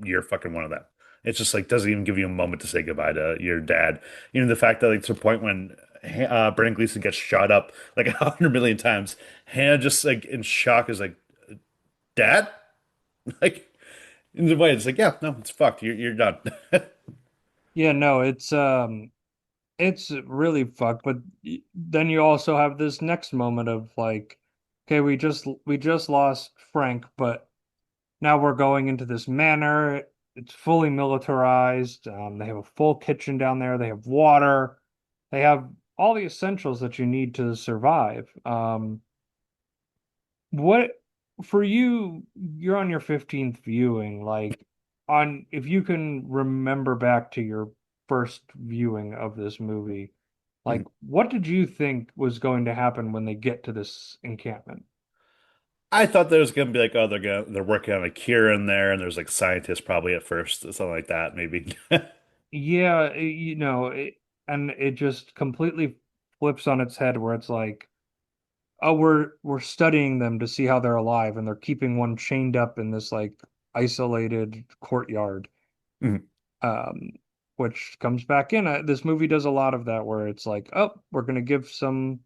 you're fucking one of them. It's just like doesn't even give you a moment to say goodbye to your dad. You know, the fact that like to the point when Brendan Gleeson gets shot up like 100 million times, Hannah just like in shock is like, "Dad?" Like in the way it's like, yeah, no, it's fucked. You're done. yeah, no, it's really fucked. But then you also have this next moment of like, okay, we just lost Frank, but now we're going into this manor. It's fully militarized. They have a full kitchen down there. They have water. They have all the essentials that you need to survive. What for you, you're on your 15th viewing, like on if you can remember back to your first viewing of this movie, like what did you think was going to happen when they get to this encampment? I thought there was gonna be like, oh, they're working on a cure in there, and there's like scientists probably at first, something like that, maybe. Yeah, and it just completely flips on its head where it's like, oh, we're studying them to see how they're alive, and they're keeping one chained up in this like isolated courtyard. Mhm. um, which comes back in. This movie does a lot of that where it's like, oh, we're going to give some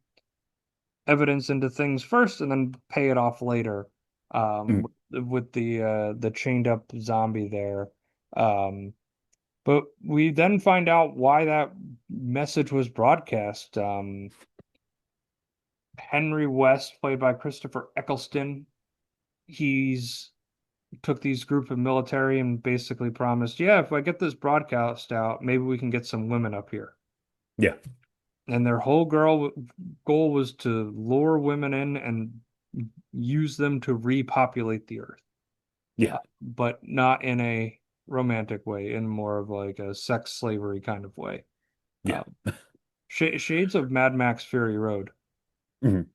evidence into things first and then pay it off later. Mhm. With the chained up zombie there. Um, but we then find out why that message was broadcast. Henry West, played by Christopher Eccleston, he's took these group of military and basically promised, yeah, if I get this broadcast out, maybe we can get some women up here. Yeah, And their whole goal was to lure women in and use them to repopulate the earth, yeah, but not in a romantic way, in more of like a sex slavery kind of way. yeah. Shades of Mad Max Fury Road. Mhm.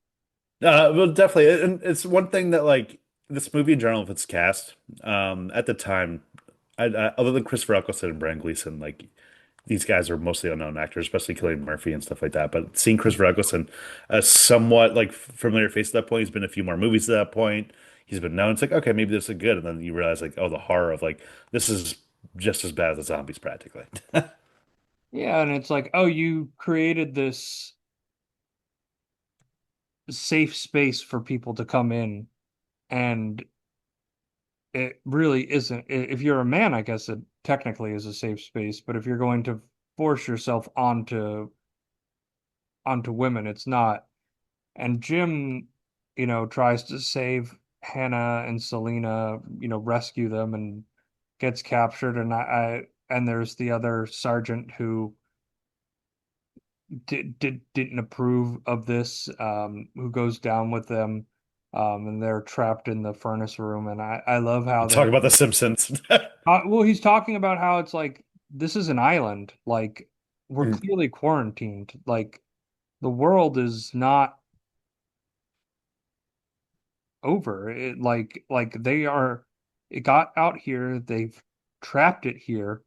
Well, definitely, and it's one thing that like this movie in general, if it's cast, at the time, other than Christopher Eccleston and Brendan Gleeson, like these guys are mostly unknown actors, especially Cillian Murphy and stuff like that. But seeing Christopher Eccleston, a somewhat like familiar face at that point, he's been in a few more movies at that point. He's been known. It's like, okay, maybe this is good, and then you realize like, oh, the horror of like this is just as bad as the zombies practically. Yeah, and it's like, oh, you created this safe space for people to come in, and it really isn't. If you're a man, I guess it technically is a safe space, but if you're going to force yourself onto women, it's not. And Jim, tries to save Hannah and Selena, rescue them and gets captured. And and there's the other sergeant who didn't approve of this, who goes down with them, and they're trapped in the furnace room. And I love how Talk they, about The Simpsons. well, he's talking about how it's like this is an island, like we're clearly quarantined, like the world is not over. Like they are, it got out here, they've trapped it here,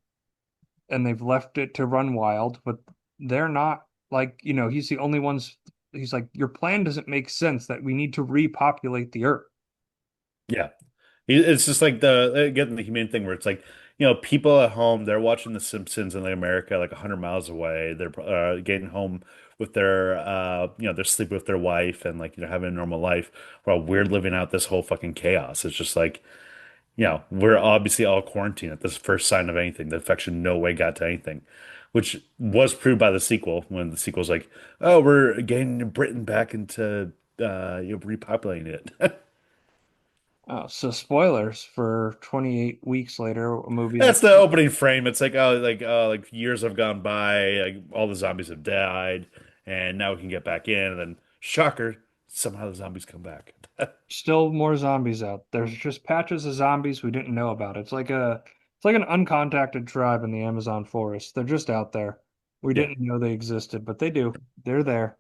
and they've left it to run wild, but they're not like, he's the only ones. He's like, your plan doesn't make sense that we need to repopulate the earth. Yeah. It's just like the again the humane thing where it's like people at home they're watching The Simpsons in America like 100 miles away. They're getting home with their they're sleeping with their wife and like having a normal life while we're living out this whole fucking chaos. It's just like we're obviously all quarantined at this first sign of anything. The infection no way got to anything, which was proved by the sequel when the sequel's like, oh, we're getting Britain back into repopulating it. So spoilers for 28 weeks later, a movie that That's the opening frame. It's like, oh, like years have gone by, like all the zombies have died, and now we can get back in. And then, shocker, somehow the zombies come back. Still more zombies out. There's just patches of zombies we didn't know about. It's like an uncontacted tribe in the Amazon forest. They're just out there. We Yeah. didn't know they existed, but they do. They're there.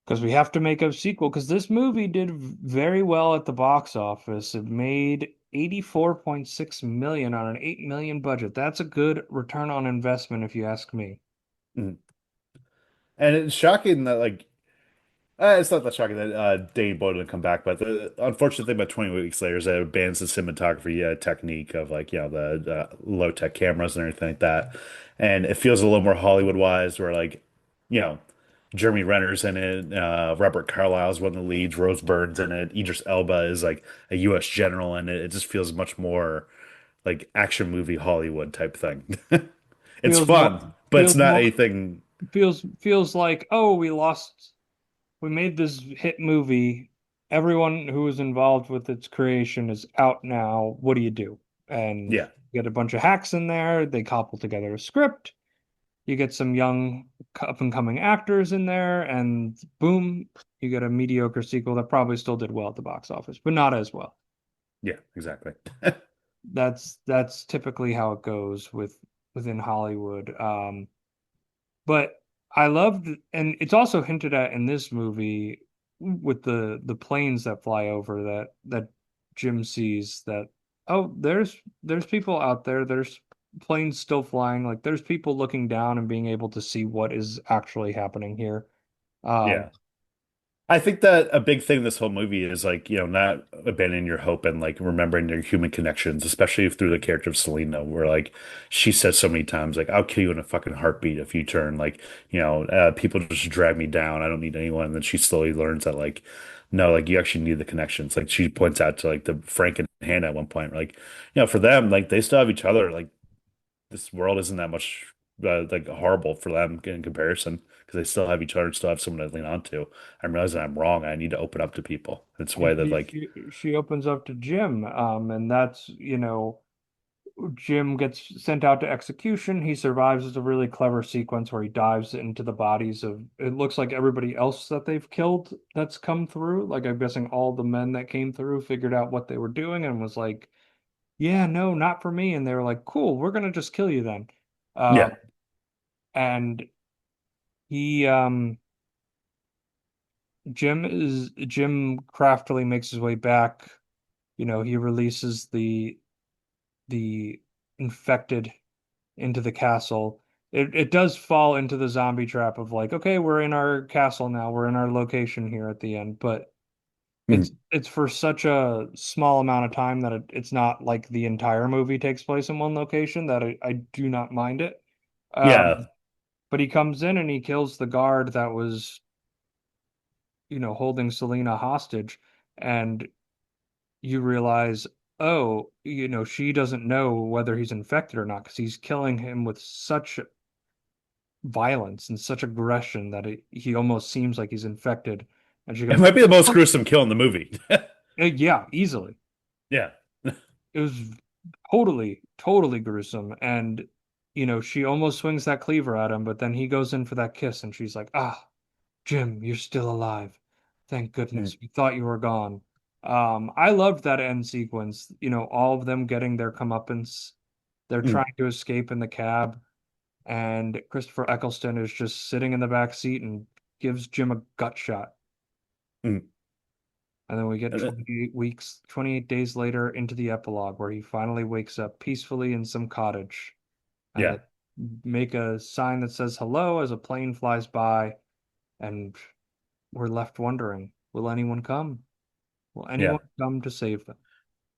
Because we have to make a sequel, because this movie did very well at the box office. It made 84.6 million on an 8 million budget. That's a good return on investment if you ask me. Mhm. And it's shocking that like it's not that shocking that Danny Boyle didn't come back, but the unfortunate thing about 20 weeks later is that it bans the cinematography technique of like the low tech cameras and everything like that, and it feels a little more Hollywood wise, where like you know Jeremy Renner's in it, Robert Carlyle's one of the leads, Rose Byrne's in it, Idris Elba is like a U.S. general in it. It just feels much more like action movie Hollywood type thing. It's Feels more fun, but it's feels not more anything. feels like, oh, we made this hit movie. Everyone who was involved with its creation is out now. What do you do? And Yeah. you get a bunch of hacks in there. They cobble together a script. You get some young up and coming actors in there, and boom, you get a mediocre sequel that probably still did well at the box office, but not as well. Yeah, exactly. That's typically how it goes within Hollywood. But I loved, and it's also hinted at in this movie with the planes that fly over that Jim sees that, oh, there's people out there. There's planes still flying. Like there's people looking down and being able to see what is actually happening here. Um, Yeah. I think that a big thing in this whole movie is like, not abandoning your hope and like remembering your human connections, especially through the character of Selena, where like she says so many times, like, I'll kill you in a fucking heartbeat if you turn. Like, people just drag me down. I don't need anyone. And then she slowly learns that like, no, like you actually need the connections. Like she points out to like the Frank and Hannah at one point, like, for them, like they still have each other. Like this world isn't that much like horrible for them in comparison because they still have each other and still have someone to lean on to. I'm realizing I'm wrong. I need to open up to people. It's a and way that like, she opens up to Jim, and that's, Jim gets sent out to execution. He survives. It's a really clever sequence where he dives into the bodies of, it looks like everybody else that they've killed that's come through. Like I'm guessing all the men that came through figured out what they were doing and was like, yeah, no, not for me. And they were like, cool, we're gonna just kill you then. yeah, And he Jim craftily makes his way back. He releases the infected into the castle. It does fall into the zombie trap of like, okay, we're in our castle now, we're in our location here at the end, but Mhm. it's for such a small amount of time that it's not like the entire movie takes place in one location that I do not mind it. Yeah. But he comes in and he kills the guard that was, holding Selena hostage, and you realize, oh, she doesn't know whether he's infected or not because he's killing him with such violence and such aggression that he almost seems like he's infected. And she It goes, might be the most "Oh, gruesome kill in the movie. yeah, easily." Yeah. It was totally, totally gruesome. And, she almost swings that cleaver at him, but then he goes in for that kiss and she's like, ah, Jim, you're still alive. Thank Mm, goodness. We thought you were gone. I loved that end sequence, all of them getting their comeuppance. They're mm, trying to escape in the cab, and Christopher Eccleston is just sitting in the back seat and gives Jim a gut shot. mm. And then we get Uh, 28 days later into the epilogue where he finally wakes up peacefully in some cottage. And Yeah. they make a sign that says hello as a plane flies by. And we're left wondering, will anyone come? Will Yeah. anyone come to save them?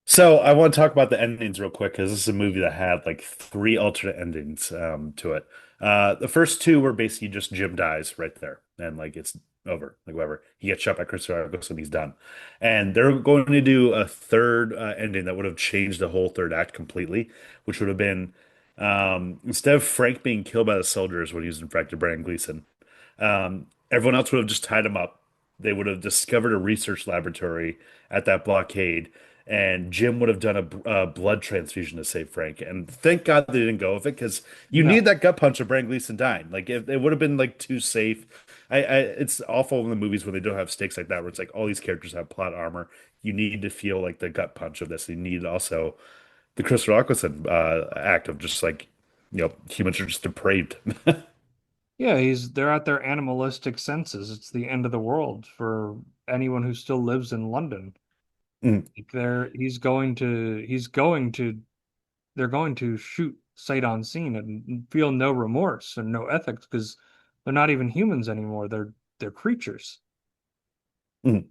So I want to talk about the endings real quick because this is a movie that had like three alternate endings to it. The first two were basically just Jim dies right there and like it's over, like whatever. He gets shot by Christopher Eccleston, he's done. And they're going to do a third ending that would have changed the whole third act completely, which would have been instead of Frank being killed by the soldiers when he was infected, Brandon Gleason, everyone else would have just tied him up. They would have discovered a research laboratory at that blockade and Jim would have done a blood transfusion to save Frank. And thank God they didn't go with it because you need No. that gut punch of Bran Gleeson dying. Like if it would have been like too safe. It's awful in the movies when they don't have stakes like that, where it's like all these characters have plot armor. You need to feel like the gut punch of this. You need also the Christopher Eccleston act of just like, humans are just depraved. Yeah, they're at their animalistic senses. It's the end of the world for anyone who still lives in London. Mm, Like they're going to shoot sight on scene and feel no remorse and no ethics because they're not even humans anymore. They're creatures. mm,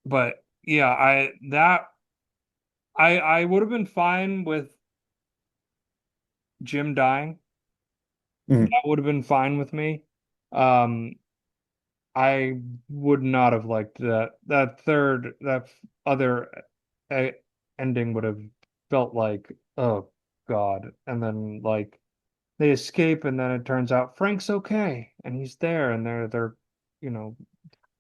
But yeah, I would have been fine with Jim dying. mm, That would have been fine with me. Um, I would not have liked that other e ending would have felt like, oh God. And then like they escape and then it turns out Frank's okay and he's there and they're you know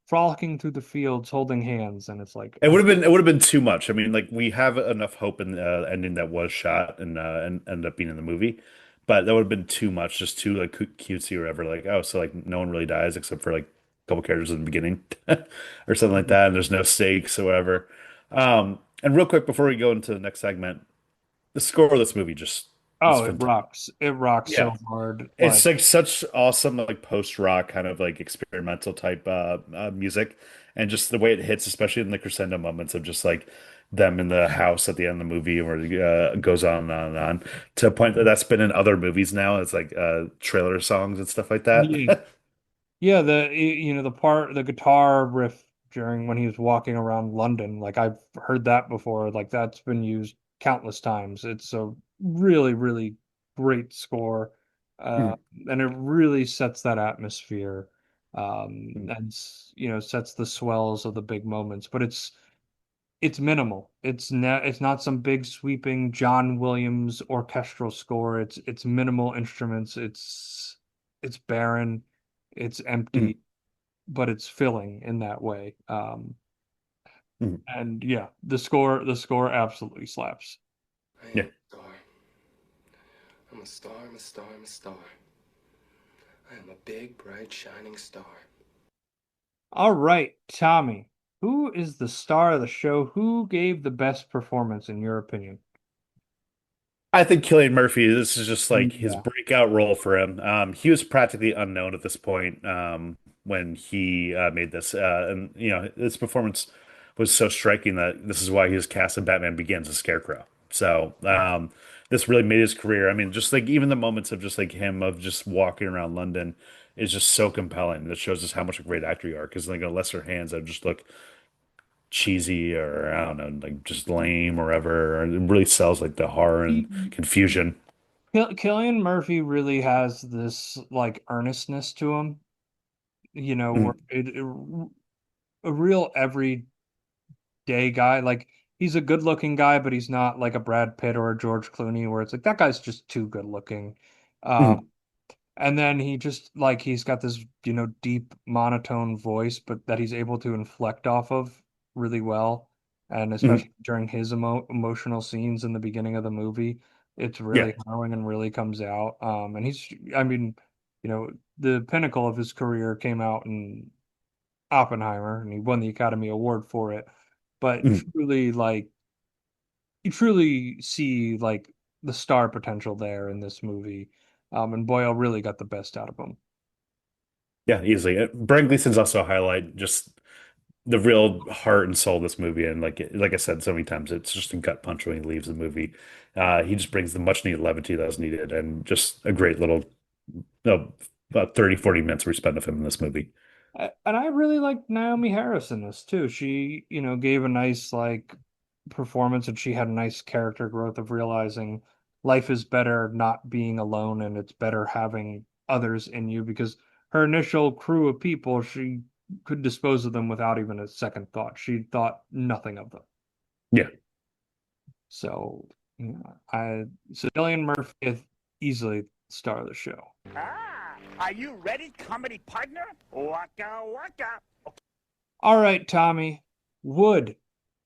frolicking through the fields holding hands and it's like it would have been too much. I mean, like we have enough hope in the ending that was shot and ended up being in the movie, but that would have been too much, just too like cutesy or whatever. Like, oh, so like no one really dies except for like a couple characters in the beginning or something like that, and there's no stakes or whatever. And real quick before we go into the next segment, the score of this movie just is oh, it fantastic. rocks. It rocks Yeah, so hard. it's Like like such awesome like post rock kind of like experimental type music, and just the way it hits, especially in the crescendo moments of just like them in the house at the end of the movie, where it goes on and on and on to a point that that's been in other movies now. It's like trailer songs and stuff like yeah. that. Yeah, the guitar riff during when he was walking around London, like I've heard that before. Like that's been used countless times. It's a really, really great score. Uh, Mm, and it really sets that atmosphere. mm, Sets the swells of the big moments, but it's minimal. It's not some big sweeping John Williams orchestral score. It's minimal instruments. It's barren, it's mm, empty, but it's filling in that way. mm. And yeah, the score absolutely slaps. I Yeah. am a star. I'm a star, I'm a star, I'm a star. I am a big, bright, shining star. All right, Tommy, who is the star of the show? Who gave the best performance in your opinion? I think Cillian Murphy, this is just like his Yeah. breakout role for him. He was practically unknown at this point when he made this. And, his performance was so striking that this is why he was cast in Batman Begins as Scarecrow. So this really made his career. I mean, just like even the moments of just like him of just walking around London is just so compelling. That shows us how much a great actor you are. Because like in lesser hands, I just look cheesy or I don't know, like just lame or whatever. It really sells like the horror and confusion. Killian Murphy really has this like earnestness to him, where Mm, a real everyday guy. Like he's a good looking guy, but he's not like a Brad Pitt or a George Clooney, where it's like that guy's just too good looking. mm, And then he's got this, deep monotone voice, but that he's able to inflect off of really well. And mm. especially during his emotional scenes in the beginning of the movie, it's Yeah. really harrowing and really comes out. And I mean, the pinnacle of his career came out in Oppenheimer, and he won the Academy Award for it. But Mm. you truly see like the star potential there in this movie. And Boyle really got the best out of him. Yeah, easily. Bryan Gleason's also a highlight, just the real heart and soul of this movie. And like I said so many times, it's just a gut punch when he leaves the movie. He just brings the much needed levity that was needed and just a great little, about 30, 40 minutes we spent with him in this movie. And I really liked Naomi Harris in this too. She, gave a nice like performance and she had a nice character growth of realizing life is better not being alone and it's better having others in you because her initial crew of people, she could dispose of them without even a second thought. She thought nothing of them. Yeah. So, Cillian Murphy is easily the star of the show. Ah, are you ready, comedy partner? Waka waka. All right, Tommy. Would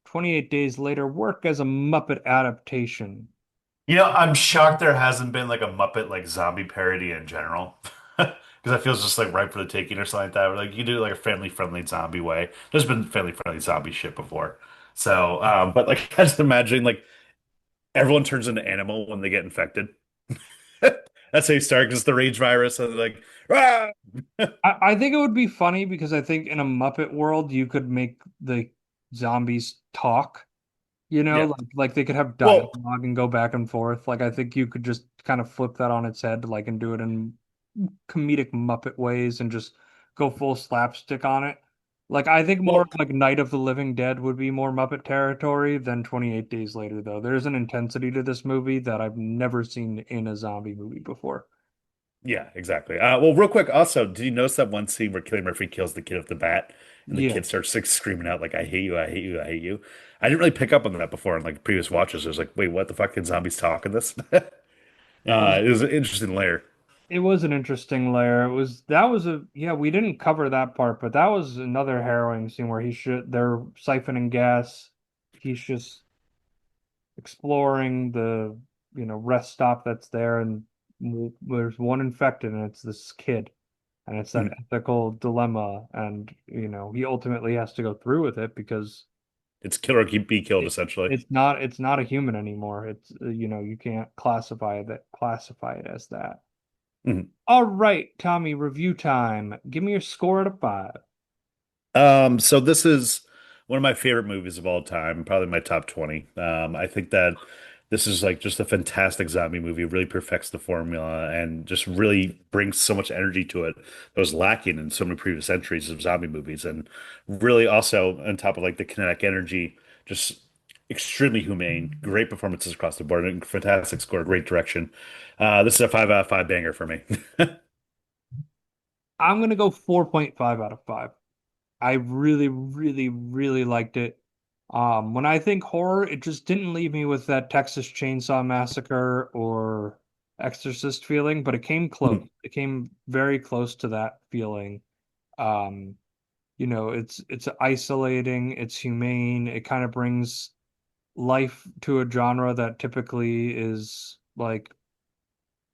28 Days Later work as a Muppet adaptation? I'm shocked there hasn't been like a Muppet like zombie parody in general. Because I feel it's just like ripe for the taking or something like that. Or like you do like a family friendly zombie way. There's been family friendly zombie shit before. So, but like I just imagine like everyone turns into animal when they get infected. That's how you start because the rage virus and they're like, ah! I think it would be funny because I think in a Muppet world you could make the zombies talk, Yeah. like they could have Well, dialogue and go back and forth. Like I think you could just kind of flip that on its head, like and do it in comedic Muppet ways and just go full slapstick on it. Like I think more well, like Night of the Living Dead would be more Muppet territory than 28 Days Later, though. There's an intensity to this movie that I've never seen in a zombie movie before. yeah, exactly. Well, real quick, also, did you notice that one scene where Cillian Murphy kills the kid with the bat, and the Yeah. kid starts like screaming out like "I hate you, I hate you, I hate you"? I didn't really pick up on that before in like previous watches. I was like, wait, what the fuck? Can zombies talk in this? It was an interesting layer. It was an interesting layer. That was a yeah, we didn't cover that part, but that was another harrowing scene where they're siphoning gas. He's just exploring the, rest stop that's there and there's one infected and it's this kid and it's that Mhm. ethical dilemma and he ultimately has to go through with it because It's kill or keep be killed it, essentially. it's not a human anymore. It's you can't classify it as that. Mhm. All right, Tommy, review time. Give me your score out of five. So this is one of my favorite movies of all time, probably my top 20. I think that this is like just a fantastic zombie movie. It really perfects the formula and just really brings so much energy to it that was lacking in so many previous entries of zombie movies. And really also on top of like the kinetic energy, just extremely humane, great performances across the board, and fantastic score, great direction. This is a 5 out of 5 banger for me. I'm gonna go 4.5 out of 5. I really, really, really liked it. When I think horror, it just didn't leave me with that Texas Chainsaw Massacre or Exorcist feeling, but it came close. It came very close to that feeling. Um, it's isolating, it's humane, it kind of brings life to a genre that typically is like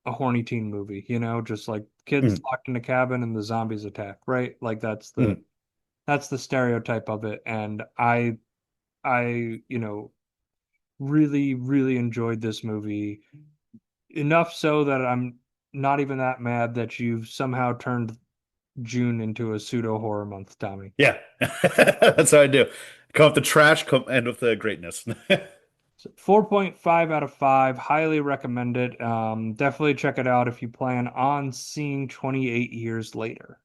a horny teen movie, just like kids locked in a cabin and the zombies attack, right? Like that's the stereotype of it. And I, really, really enjoyed this movie enough so that I'm not even that mad that you've somehow turned June into a pseudo horror month, Tommy. Yeah, that's how I do. Come with the trash, come end with the greatness. So 4.5 out of 5, highly recommend it. Definitely check it out if you plan on seeing 28 years later.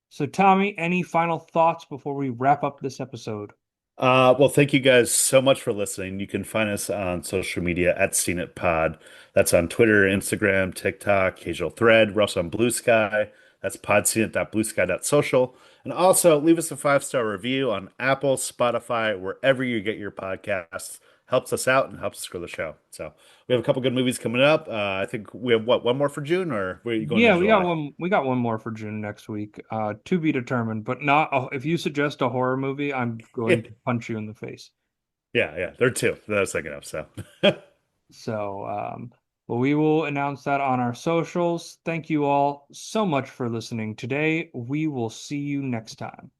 So, Tommy, any final thoughts before we wrap up this episode? Well, thank you guys so much for listening. You can find us on social media at Seen It Pod. That's on Twitter, Instagram, TikTok, occasional thread. We're also on Blue Sky. That's podseenit.bluesky.social. And also leave us a 5-star review on Apple, Spotify, wherever you get your podcasts. Helps us out and helps us grow the show. So we have a couple good movies coming up. I think we have what, one more for June, or where are you going in Yeah, we got July? one. We got one more for June next week. To be determined. But not. Oh, if you suggest a horror movie, I'm Yeah, going to punch you in the face. yeah. There are two that I was thinking of. So So, but we will announce that on our socials. Thank you all so much for listening today. We will see you next time.